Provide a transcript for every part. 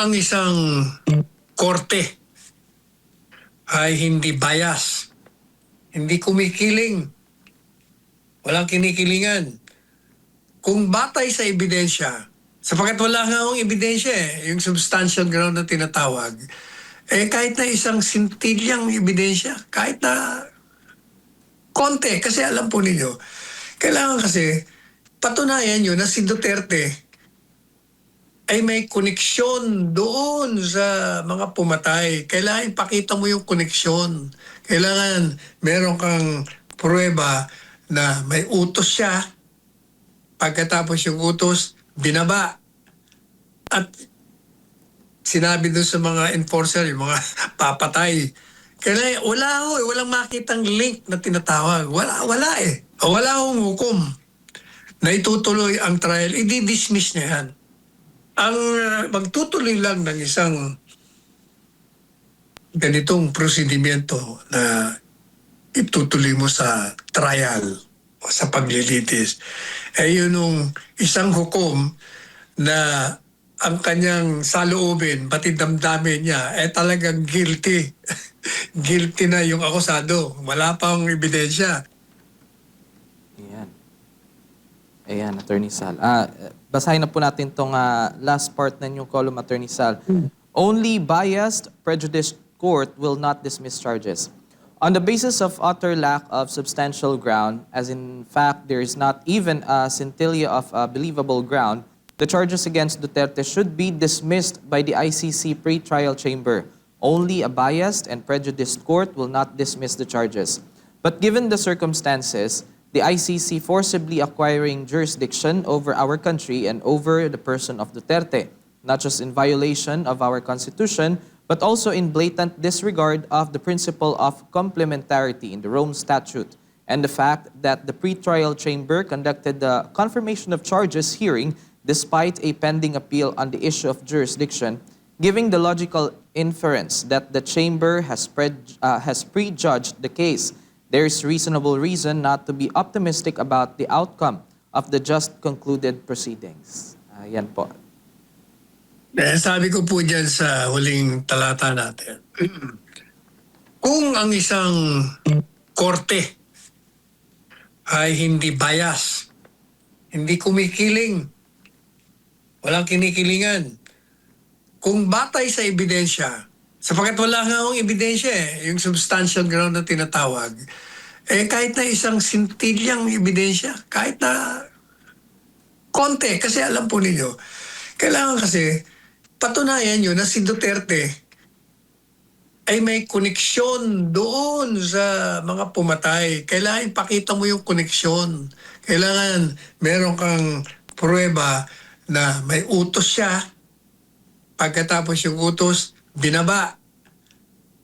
ang isang korte ay hindi bias, hindi kumikiling, walang kinikilingan, kung batay sa ebidensya, sapagkat wala nga akong ebidensya yung substantial ground na tinatawag, kahit na isang sintilyang ebidensya, kahit na konti, kasi alam po ninyo, kailangan kasi patunayan nyo na si Duterte ay may koneksyon doon sa mga pumatay. Kailangan ipakita mo yung koneksyon. Kailangan meron kang pruweba na may utos siya. Pagkatapos yung utos, binaba. At sinabi doon sa mga enforcer, yung mga papatay. Kailangan, walang makitang link na tinatawag. Wala eh. Wala akong hukom na itutuloy ang trial. I-dismiss niya yan. Ang magtutuloy lang ng isang ganitong prosedimento na itutuloy mo sa trial o sa paglilitis, yun yung isang hukom na ang kanyang saloobin, pati damdamin niya, talagang guilty. Guilty na yung akusado. Wala pang ebidensya. Ayan, Attorney Sal. Basahin na po natin itong last part na yung column, Attorney Sal. Only biased, prejudiced court will not dismiss charges. On the basis of utter lack of substantial ground, as in fact there is not even a scintilla of believable ground, the charges against Duterte should be dismissed by the ICC pre-trial chamber. Only a biased and prejudiced court will not dismiss the charges. But given the circumstances, the ICC forcibly acquiring jurisdiction over our country and over the person of Duterte, not just in violation of our Constitution, but also in blatant disregard of the principle of complementarity in the Rome Statute, and the fact that the pretrial chamber conducted the confirmation of charges hearing despite a pending appeal on the issue of jurisdiction, giving the logical inference that the chamber has prejudged the case. There is reasonable reason not to be optimistic about the outcome of the just concluded proceedings. Yan po. Sabi ko po dyan sa huling talata natin, kung ang isang korte ay hindi bias, hindi kumikiling, walang kinikilingan, kung batay sa ebidensya, sapagkat wala nga akong ebidensya yung substantial ground na tinatawag, kahit na isang sintilyang ebidensya, kahit na konti, kasi alam po ninyo, kailangan kasi patunayan nyo na si Duterte ay may koneksyon doon sa mga pumatay. Kailangan ipakita mo yung koneksyon. Kailangan meron kang pruweba na may utos siya. Pagkatapos yung utos, binaba.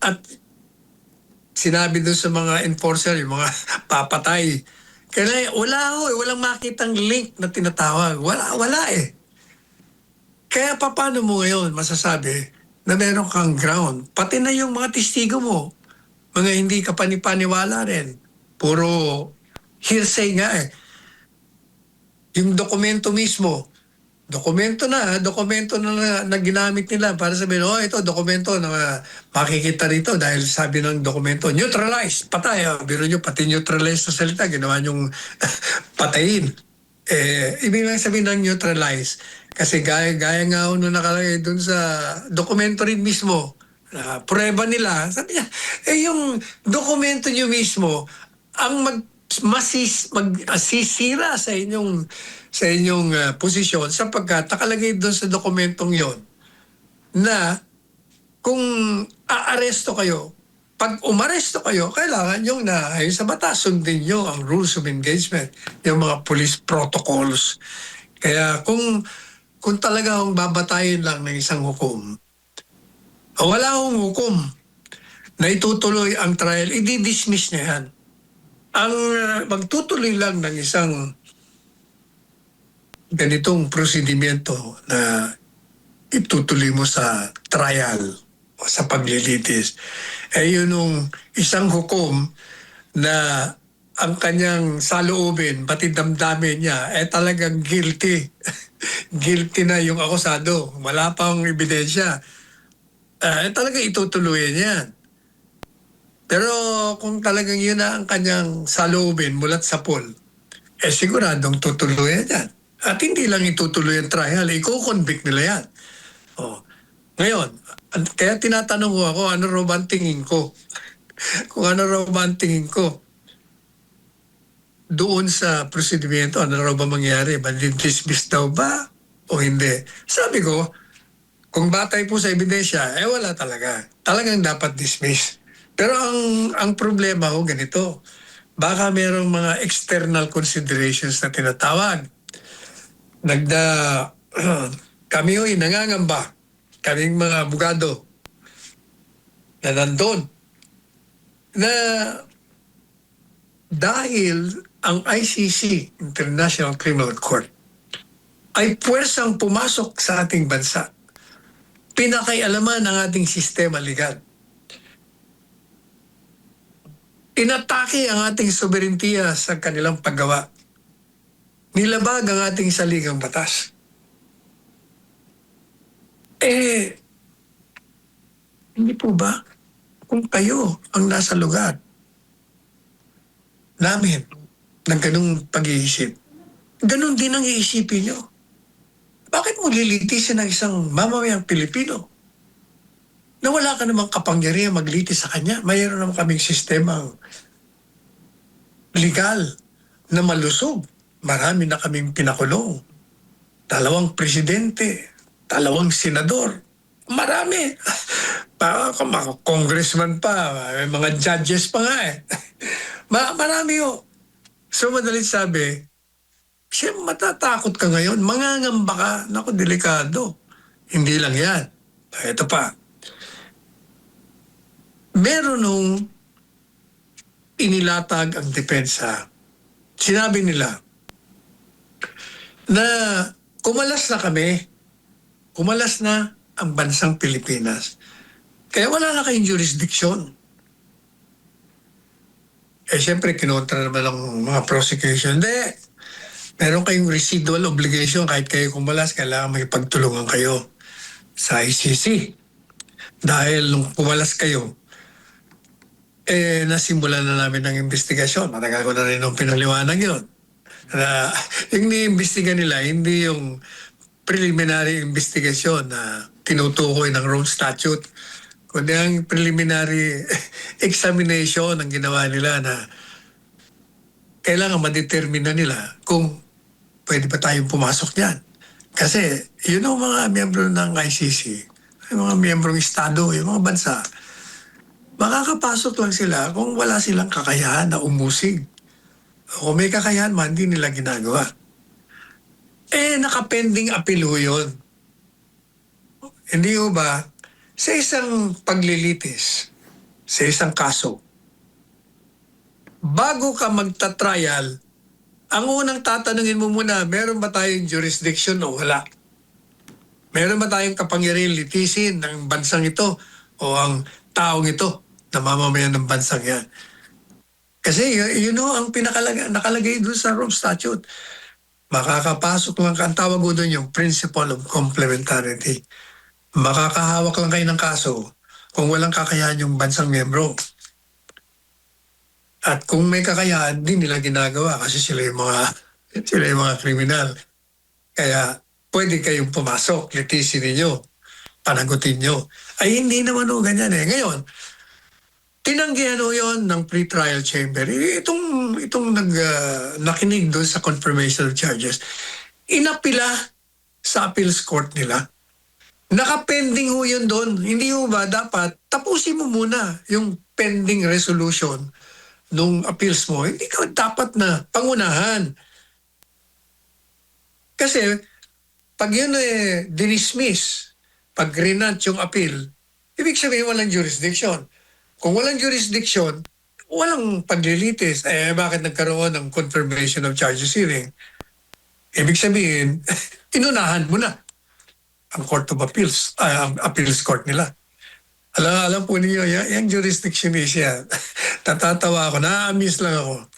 At sinabi doon sa mga enforcer, yung mga papatay. Kaya walang makitang link na tinatawag. Wala eh. Kaya paano mo ngayon masasabi na meron kang ground? Pati na yung mga testigo mo, mga hindi ka panipaniwala rin. Puro hearsay nga eh. Yung dokumento mismo, dokumento na ginamit nila para sabihin, ito dokumento na makikita rito dahil sabi ng dokumento, neutralize, patay. Biro nyo, pati neutralize na salita, ginawa nyong patayin. Ibig lang sabihin ng neutralize. Kasi gaya nga nung nakalagay dun sa dokumento rin mismo, prueba nila, sabi niya, yung dokumento nyo mismo, ang masisira sa inyong posisyon sapagkat nakalagay doon sa dokumentong yon na kung aaresto kayo, pag umaresto kayo, kailangan yung ayon sa batas, sundin nyo ang rules of engagement, yung mga police protocols. Kaya kung talagang babatayin lang ng isang hukom, wala akong hukom na itutuloy ang trial, i-dismiss niya yan. Ang magtutuloy lang ng isang ganitong prosedimento na itutuloy mo sa trial o sa paglilitis, yun yung isang hukom na ang kanyang saloobin, pati damdamin niya, talagang guilty. guilty na yung akusado. Wala pang ebidensya. Talaga itutuloy yan. Pero kung talagang yun na ang kanyang saloobin mulat sa pool, siguradong tutuloy yan. At hindi lang itutuloy ang trial, i-convict nila yan. Oh. Ngayon, kaya tinatanong ko ako, ano raw ba ang tingin ko? Kung ano raw ba ang tingin ko doon sa prosedimento, ano raw ba mangyari? Dismiss daw ba o hindi? Sabi ko, kung batay po sa ebidensya, wala talaga. Talagang dapat dismiss. Pero ang problema ho ganito, baka merong mga external considerations na tinatawag. Kami ho'y nangangamba, kaming mga abogado na nandun, na dahil ang ICC, International Criminal Court, ay puwersang pumasok sa ating bansa, pinakaialaman ng ating sistema legal, inatake ang ating soberentiya sa kanilang paggawa, nilabag ang ating saligang batas. Hindi po ba? Kung kayo ang nasa lugar namin ng ganung pag-iisip, ganun din ang iisipin nyo. Bakit mo lilitisin ng isang mamamayang Pilipino na wala ka namang kapangyarihan maglitis sa kanya? Mayroon naman kaming sistemang legal na malusog. Marami na kaming pinakulong. 2 presidente, 2 senador. Marami. Mga congressman pa, may mga judges pa nga eh. Marami ho. So madalit sabi, siya matatakot ka ngayon, mangangamba ka, naku, delikado. Hindi lang yan. Ito pa. Meron nung inilatag ang depensa. Sinabi nila na kumalas na ang bansang Pilipinas. Kaya wala na kayong jurisdiction. Siyempre, kinontra naman ng mga prosecution. Hindi. Meron kayong residual obligation kahit kayo kumalas, kailangan may pagtulungan kayo sa ICC. Dahil nung kumalas kayo, nasimulan na namin ng investigasyon. Matagal ko na rin nung pinaliwanag yun. Na, yung ni-imbestiga nila, hindi yung preliminary investigation na tinutukoy ng Rome Statute, kundi ang preliminary examination ang ginawa nila na kailangan ma-determine na nila kung pwede ba tayong pumasok niyan. Kasi yun ang mga miyembro ng ICC, yung mga miyembrong estado, yung mga bansa, makakapasok lang sila kung wala silang kakayahan na umusig. O may kakayahan man, hindi nila ginagawa. Nakapending appeal ho yun. Hindi ho ba, sa isang paglilitis, sa isang kaso, bago ka magta-trial, ang unang tatanungin mo muna, meron ba tayong jurisdiction o wala? Meron ba tayong kapangyarihan litisin ng bansang ito o ang taong ito na mamamayan ng bansang yan? Kasi you know, ang nakalagay doon sa Rome Statute, makakapasok lang ang tawag doon yung principle of complementarity. Makakahawak lang kayo ng kaso kung walang kakayahan yung bansang miyembro. At kung may kakayahan, di nila ginagawa kasi sila yung mga kriminal. Kaya pwede kayong pumasok, litisin ninyo, panagutin nyo. Ay hindi naman o ganyan eh. Ngayon, tinanggihan o yun ng pre-trial chamber. Itong nakinig doon sa confirmation of charges, inapila sa appeals court nila. Nakapending ho yun doon. Hindi ho ba dapat tapusin mo muna yung pending resolution nung appeals mo. Hindi ka dapat na pangunahan. Kasi pag yun dinismiss, pag renant yung appeal, ibig sabihin walang jurisdiction. Kung walang jurisdiction, walang paglilitis. Bakit nagkaroon ng confirmation of charges hearing? Ibig sabihin, inunahan mo na ang Court of Appeals, ang appeals court nila. Alam po niyo, yung jurisdiction is yan. Natatawa ako, na-amaze lang ako.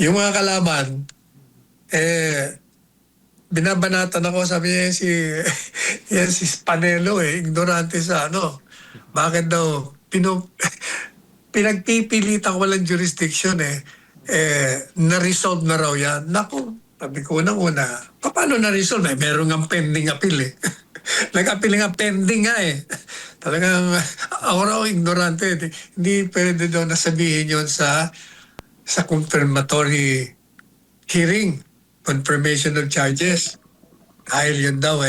Yung mga kalaban, binabanatan ako, sabi niya si, yan si Spanelo ignorante sa ano. Bakit daw, pinagpipilitan ko walang jurisdiction na-resolve na raw yan. Naku, sabi ko una, paano na-resolve? Meron nga pending appeal Nag-appeal nga, pending nga Talagang, ako raw ignorante. Hindi pwede daw nasabihin yon sa confirmatory hearing, confirmation of charges. Dahil yun daw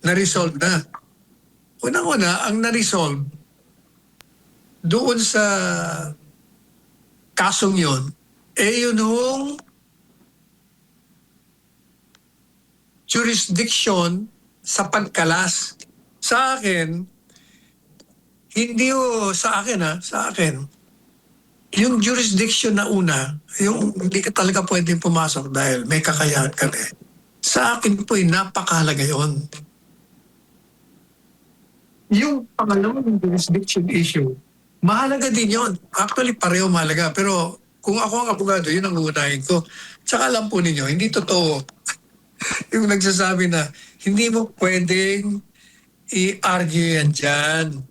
na-resolve na. Unang-una, ang na-resolve doon sa kasong yun, yun yung jurisdiction sa pagkalas. Sa akin, hindi sa akin sa akin, yung jurisdiction na una, yung hindi ka talaga pwedeng pumasok dahil may kakayahan ka Sa akin po napakahalaga yun. Yung pangalawang jurisdiction issue, mahalaga din yun. Actually, pareho mahalaga. Pero kung ako ang abogado, yun ang uunahin ko. Tsaka alam po ninyo, hindi totoo yung nagsasabi na hindi mo pwedeng i-argue yan dyan.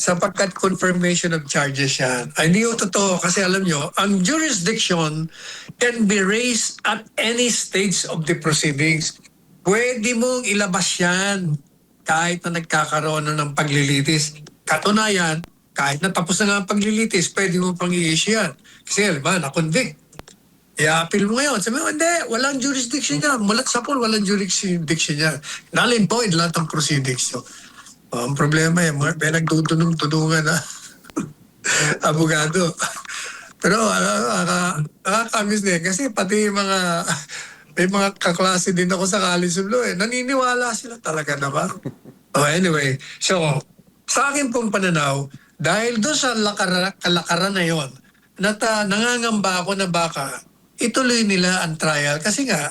Sapagkat confirmation of charges yan. Ay, hindi yung totoo kasi alam nyo, ang jurisdiction can be raised at any stage of the proceedings. Pwede mong ilabas yan kahit na nagkakaroon ng paglilitis. Katunayan, kahit na tapos na nga ang paglilitis, pwede mo pang i-issue yan. Kasi alam na-convict. I-appeal mo ngayon. Sabi mo, hindi, walang jurisdiction yan. Mulat sa pool, walang jurisdiction yan. Null and void lahat ng proceedings. So, ang problema may nagtutulong-tulungan na abogado. Pero nakakamiss din kasi pati may mga kaklase din ako sa College of Law naniniwala sila talaga na ba? Anyway, so sa akin pong pananaw, dahil doon sa kalakaran na yon, nangangamba ako na baka ituloy nila ang trial kasi nga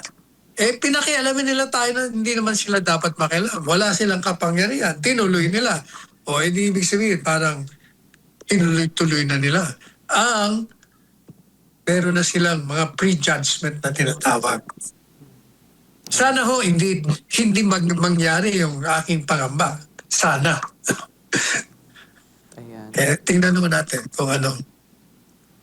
pinakialamin nila tayo na hindi naman sila dapat makialam. Wala silang kapangyarihan. Tinuloy nila. Di ibig sabihin, parang tinuloy-tuloy na nila. Meron na silang mga prejudgment na tinatawag. Sana hindi mangyari yung aking pangamba. Sana. Ayan. Tingnan naman natin kung ano.